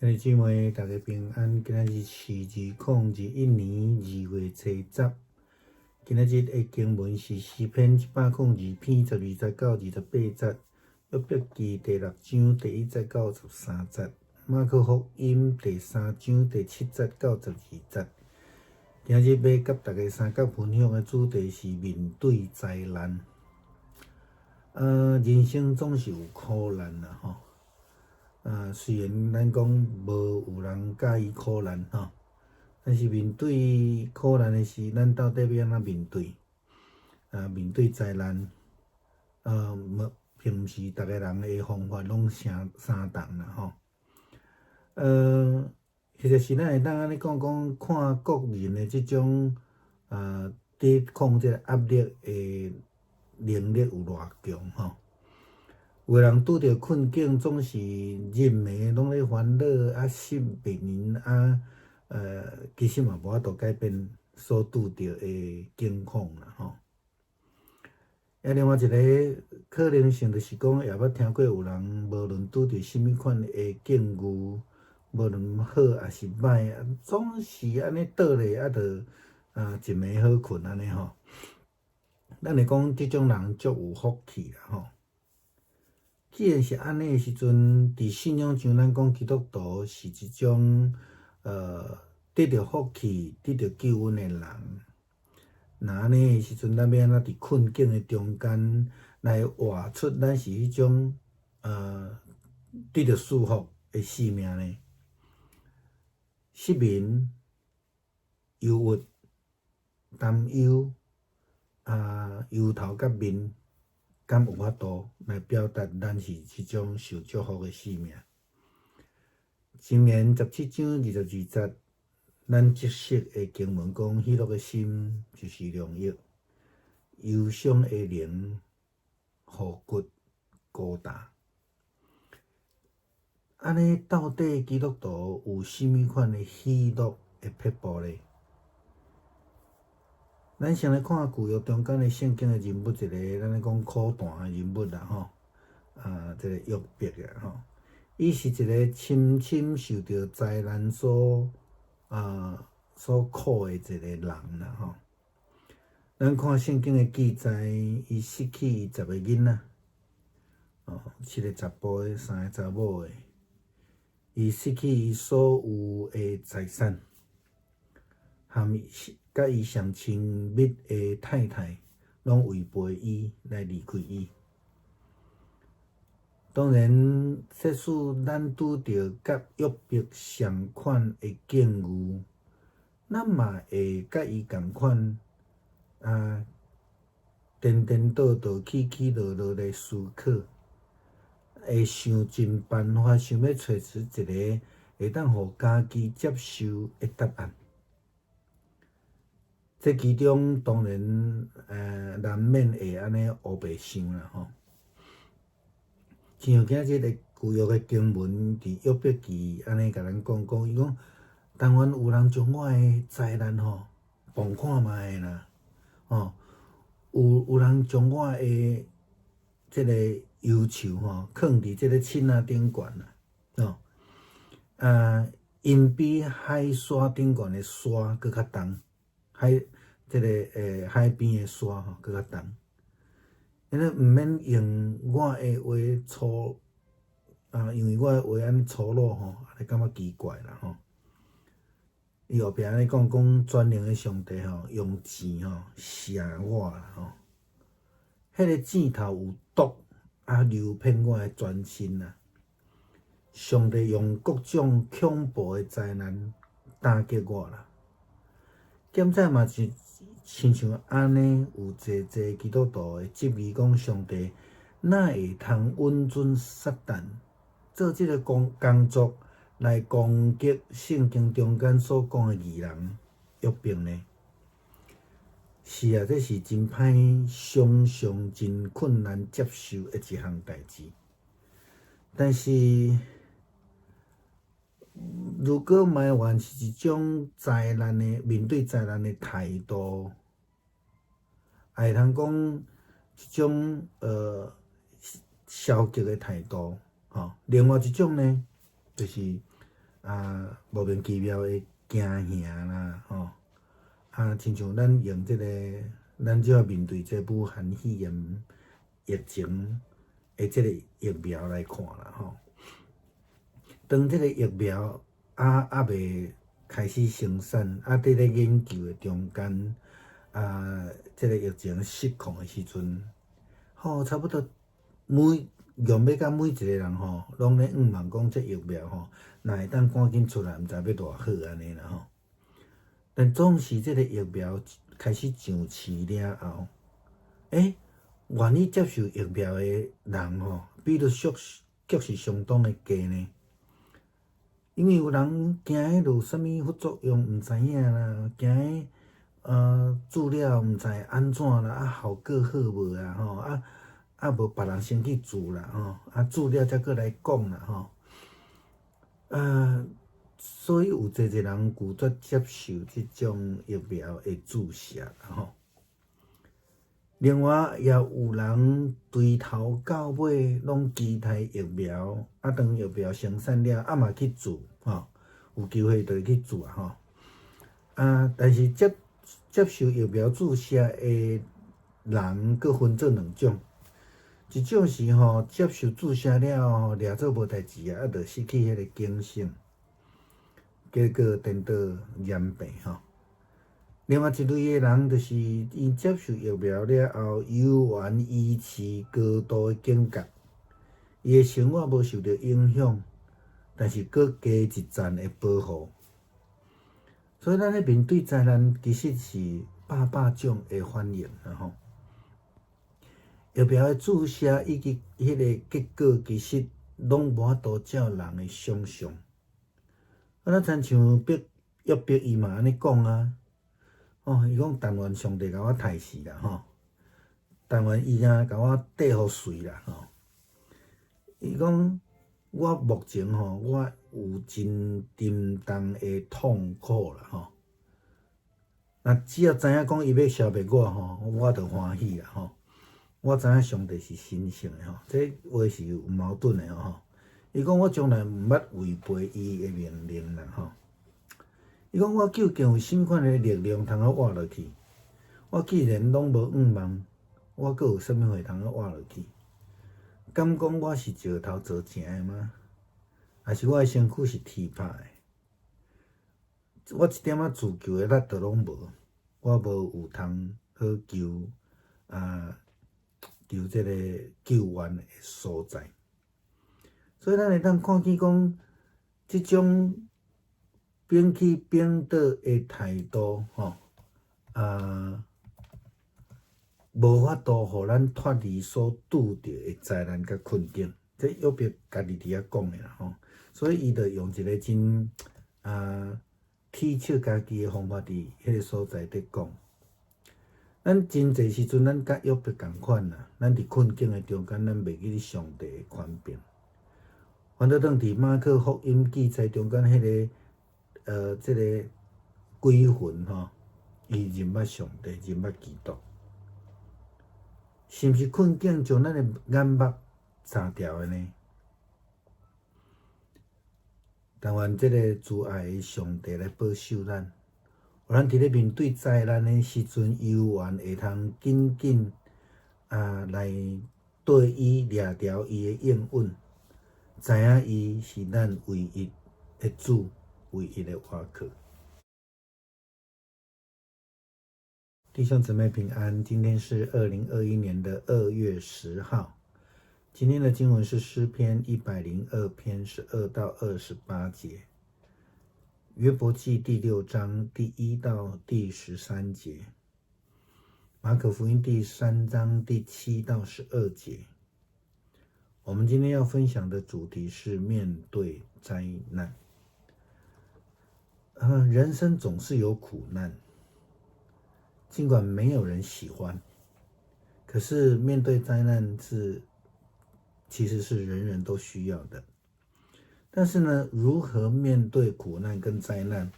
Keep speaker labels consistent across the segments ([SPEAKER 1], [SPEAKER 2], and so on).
[SPEAKER 1] 兄弟姊妹，大家平安。今仔日是2021年2月初10。今仔日的经文是诗篇102篇12节到28节，约伯记第6章第1节到13节，马可福音第3章第7节到12节。今日要甲大家三角分享的主题是面对灾难。人生总是有苦难啦，吼。虽然咱讲无有人介意苦难吼，但是面对苦难的时，咱到底要安怎面对？面对灾难，并毋是逐个人的方法拢相同啦吼。其实是咱会当安尼讲，看个人的即种抵抗即个压力的能力有偌强吼。有个人拄着困境，总是认为拢咧烦恼心病因其实嘛无法度改变所拄着的境况啦吼。另外一个可能性就是讲，也捌听过有人无论拄着甚物款的境遇，无论好也是歹，总是安尼倒咧，着一暝好困安尼吼。咱会讲即种人足有福气啦吼。既然是安尼的时阵，伫信仰上，咱讲基督徒是一种得到福气、得到救恩的人。那安尼的时阵，咱要安怎伫困境的中间来活出咱是迄种得到祝福的生命呢？失眠、忧郁、担忧忧头甲面。敢有法度来表达咱是即种受祝福的生命？箴言17章22节，咱即识的经文讲：喜乐的心就是良药，忧伤的灵互骨孤单。安尼到底基督徒有甚物款的喜乐的撇步呢？咱先来看旧约中间的圣经的人物，一个咱咧讲苦淡的人物啦吼，这个约伯啊吼，伊是一个深深受到灾难所苦的一个人啦吼。咱看圣经的记载，伊失去伊10个囡仔，7个查甫的，3个查某的，伊失去伊所有的财产，甲伊上亲密的太太，拢违背伊来离开伊。当然，即使咱拄着甲约伯相款的境遇，咱嘛会甲伊共款颠颠倒倒、起起落落来思考，会想尽办法，想要找出一个会当互家己接受的答案。这其中当然，难免会安尼黑白想啦吼。像今日的旧约的经文，伫约伯记安尼甲咱讲，伊讲，但愿有人将我的灾难吼放看卖啦，吼，有人将我的这个忧愁吼放伫这个凊仔顶悬啦，吼，因比海沙顶悬的沙搁较重，这个海边的沙吼搁较重，因为毋免用我的话粗因为我的话安尼粗鲁吼，安尼感觉奇怪啦吼。伊后壁安尼讲全能的上帝吼，用箭吼射我啦吼，迄个箭头有毒流遍我的全身啦。上帝用各种恐怖的灾难打击我啦。兼且嘛是亲像安尼，有济基督徒会质疑讲，上帝哪会通允准撒旦做即个工作来攻击圣经中间所讲的义人约伯呢？是啊，这是真歹想象、真困难接受的一项代志。但是，如果埋怨是一种面对灾难的态度，也会通讲一种消极的态度，吼。另外一种呢，就是莫名其妙会惊吓啦，吼，亲像咱用咱就要面对这武汉肺炎疫情的这个疫苗来看啦，吼。当这个疫苗未开始生产，伫咧研究的中间，这个疫情失控的时阵，差不多用要甲每一个人拢咧盼望讲这疫苗若会当赶紧出来，毋知要偌好安尼啦吼。但总是这个疫苗开始上市了后，愿意接受疫苗的人比率确实相当的低呢。因为有人惊迄有啥物副作用毋知影啦，惊注料毋知安怎啦，效果好无啊，无别人先去注啦注料才过来讲啦所以有侪人拒绝接受即种疫苗的注射啦另外，也有人从头到尾拢期待疫苗，当疫苗生产了，嘛去注有机会就会去注但是接受疫苗注射的人，佫分做两种，一种是接受注射了掠做无代志就失去迄个警醒，结果颠倒染病另外一类的人，就是伊接受疫苗了后，犹原维持高度的警觉，伊的生活无受到影响，但是佫加一层的保护。所以咱咧面对灾难，其实是百种的反应疫苗的注射以及迄个结果，其实拢无法度照人的想象。亲像约伯伊嘛安尼讲伊讲但愿上帝甲我刣死啦但愿伊甲我缀互水啦伊讲我目前我有真沉重的痛苦啦那只要知影讲伊要消灭我就欢喜啦我知影上帝是神圣的这话是有矛盾的伊讲我从来毋捌违背伊的命令啦伊讲我究竟有啥物款的力量通活落去？我既然拢无盼望，我阁有啥物货通活落去？敢讲我是石头做成的吗？还是我的身躯是铁拍的？我一点自救的力都拢无，我无有通好求这个救援的所在。所以咱会当看见讲，即种摒弃摒倒的态度无法度互咱脱离所拄着的灾难甲困境。这约伯家己伫遐讲的啦所以伊就用一个真体恤家己的方法伫迄个所在伫讲。咱真侪时阵，咱甲约伯共款啦，咱伫困境的中间，咱袂记上帝的权柄。反倒当伫马可福音记载中间迄个这个鬼魂伊认捌上帝，认捌基督，是毋是困境将咱的眼目擦掉的呢？但愿这个慈爱的上帝来保守咱，互咱伫咧面对灾难的时阵，犹原会通紧紧来对伊掠条伊的应允，知影伊是咱唯一的主，唯一的倚靠。弟兄姊妹平安，今天是2021年的2月10号。今天的经文是诗篇102篇12到28节，约伯记第6章第1到第13节，马可福音第3章第7到12节。我们今天要分享的主题是面对灾难。人生总是有苦难，尽管没有人喜欢，可是面对灾难其实是人人都需要的。但是呢，如何面对苦难跟灾难，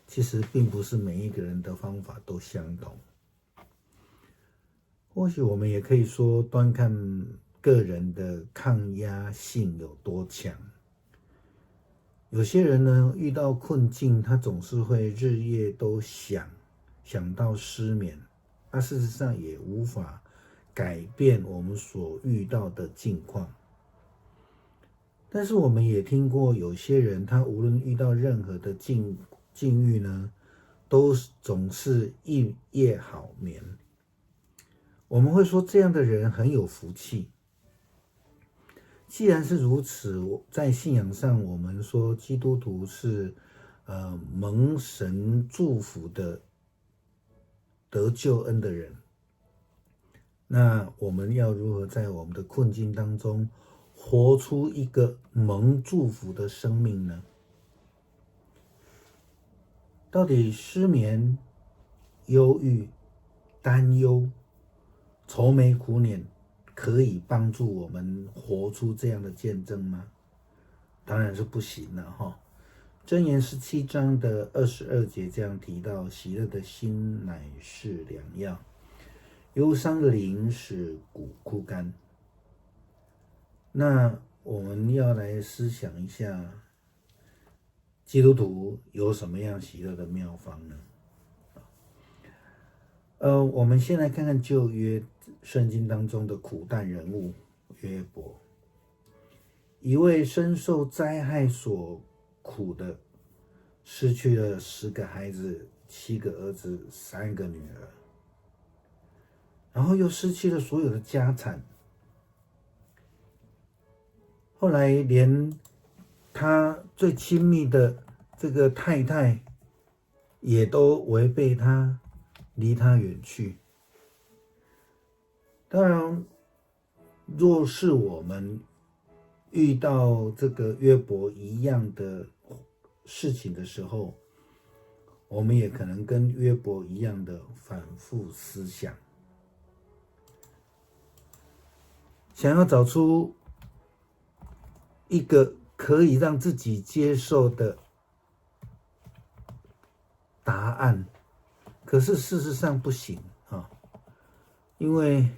[SPEAKER 1] 其实并不是每一个人的方法都相同。或许我们也可以说，端看个人的抗压性有多强。有些人呢，遇到困境，他总是会日夜都想到失眠，事实上也无法改变我们所遇到的境况。但是我们也听过有些人，他无论遇到任何的境遇呢，都总是一夜好眠。我们会说这样的人很有福气。既然是如此，在信仰上，我们说基督徒是蒙神祝福的得救恩的人，那我们要如何在我们的困境当中活出一个蒙祝福的生命呢？到底失眠、忧郁、担忧、愁眉苦脸可以帮助我们活出这样的见证吗？当然是不行了哈。箴言17章的22节这样提到：喜乐的心乃是良药，忧伤的灵使骨枯干。那我们要来思想一下，基督徒有什么样喜乐的妙方呢？我们先来看看旧约圣经当中的苦难人物约伯，一位深受灾害所苦的，失去了10个孩子、7个儿子、3个女儿，然后又失去了所有的家产，后来连他最亲密的这个太太也都违背他，离他远去。当然，若是我们遇到这个约伯一样的事情的时候，我们也可能跟约伯一样的反复思想，想要找出一个可以让自己接受的答案，可是事实上不行啊，因为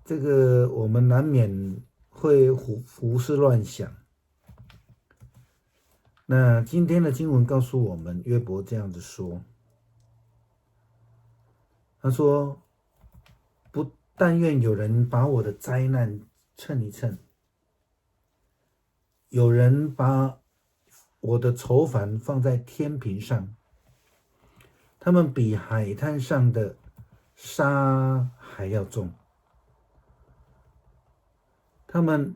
[SPEAKER 1] 这个我们难免会胡思乱想。那今天的经文告诉我们，约伯这样子说，他说：不但愿有人把我的灾难称一称，有人把我的愁烦放在天平上，他们比海滩上的沙还要重，他们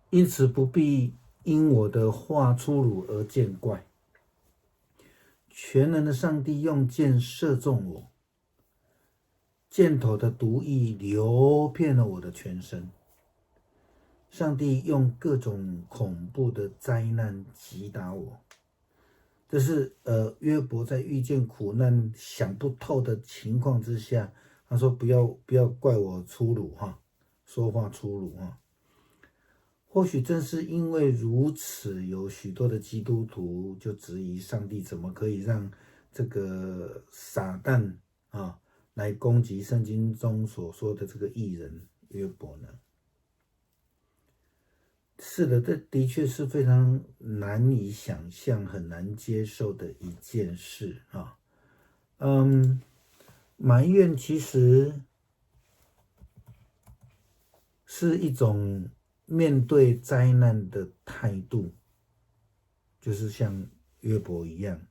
[SPEAKER 1] 因此不必因我的话出辱而见怪。全能的上帝用箭射中我，箭头的毒液流遍了我的全身。上帝用各种恐怖的灾难击打我。这是约伯在遇见苦难想不透的情况之下，他说不要怪我粗鲁哈，说话粗鲁哈。或许正是因为如此，有许多的基督徒就质疑上帝怎么可以让这个撒旦来攻击圣经中所说的这个义人约伯呢？是的，这的确是非常难以想象、很难接受的一件事啊。埋怨其实是一种面对灾难的态度，就是像约伯一样。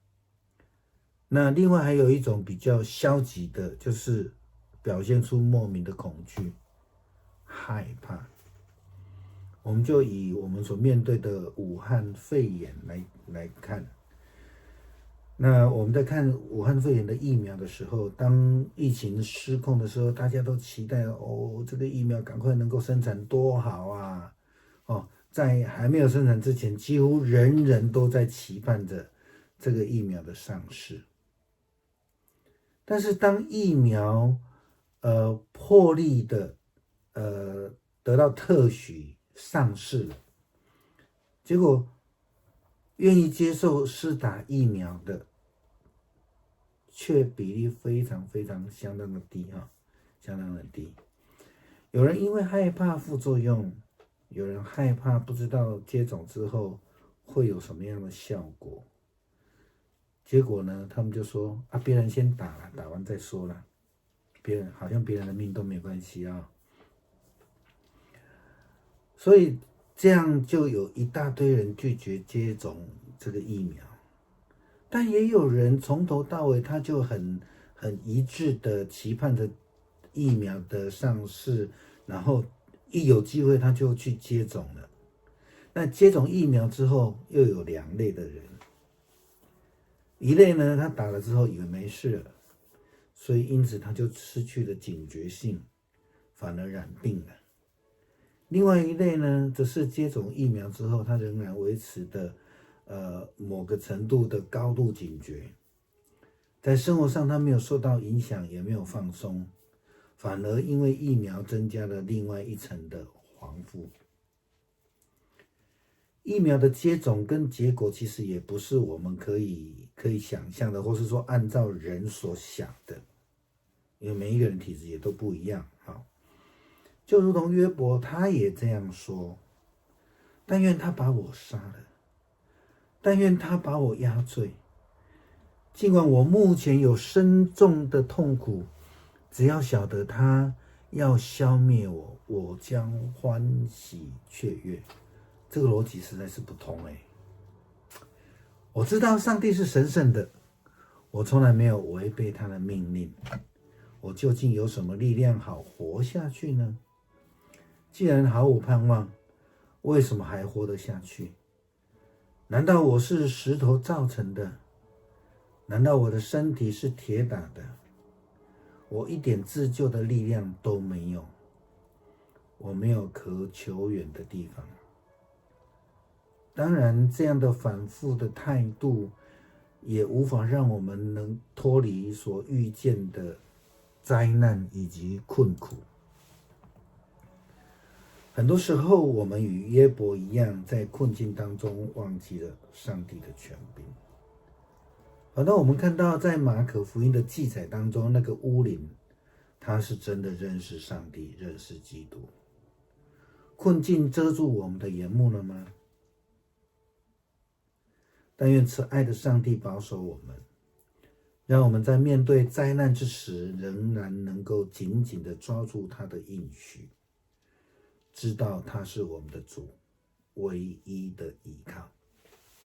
[SPEAKER 1] 那另外还有一种比较消极的，就是表现出莫名的恐惧、害怕。我们就以我们所面对的武汉肺炎来看。那我们在看武汉肺炎的疫苗的时候，当疫情失控的时候，大家都期待这个疫苗赶快能够生产多好啊！在还没有生产之前，几乎人人都在期盼着这个疫苗的上市。但是当疫苗破例的得到特许上市了，结果愿意接受施打疫苗的却比例非常相当的低相当的低。有人因为害怕副作用，有人害怕不知道接种之后会有什么样的效果？结果呢，他们就说啊，别人先打了，打完再说了，别人的命都没关系啊。所以这样就有一大堆人拒绝接种这个疫苗，但也有人从头到尾他就很一致的期盼着疫苗的上市，然后一有机会他就去接种了。那接种疫苗之后，又有两类的人，一类呢，他打了之后以为没事了，所以因此他就失去了警觉性，反而染病了。另外一类呢，则是接种疫苗之后，他仍然维持的某个程度的高度警觉，在生活上他没有受到影响，也没有放松，反而因为疫苗增加了另外一层的防护。疫苗的接种跟结果其实也不是我们可以想象的，或是说按照人所想的，因为每一个人体质也都不一样。好，就如同约伯他也这样说：但愿他把我杀了，但愿他把我压醉，尽管我目前有深重的痛苦，只要晓得他要消灭我，我将欢喜雀跃。这个逻辑实在是不通我知道上帝是神圣的，我从来没有违背他的命令，我究竟有什么力量好活下去呢？既然毫无盼望，为什么还活得下去？难道我是石头造成的？难道我的身体是铁打的？我一点自救的力量都没有，我没有可求援的地方。当然，这样的反复的态度也无法让我们能脱离所遇见的灾难以及困苦。很多时候，我们与约伯一样，在困境当中忘记了上帝的权柄。那我们看到在马可福音的记载当中，那个乌灵，他是真的认识上帝，认识基督。困境遮住我们的眼目了吗？但愿慈爱的上帝保守我们，让我们在面对灾难之时，仍然能够紧紧地抓住他的应许，知道他是我们的主，唯一的依靠。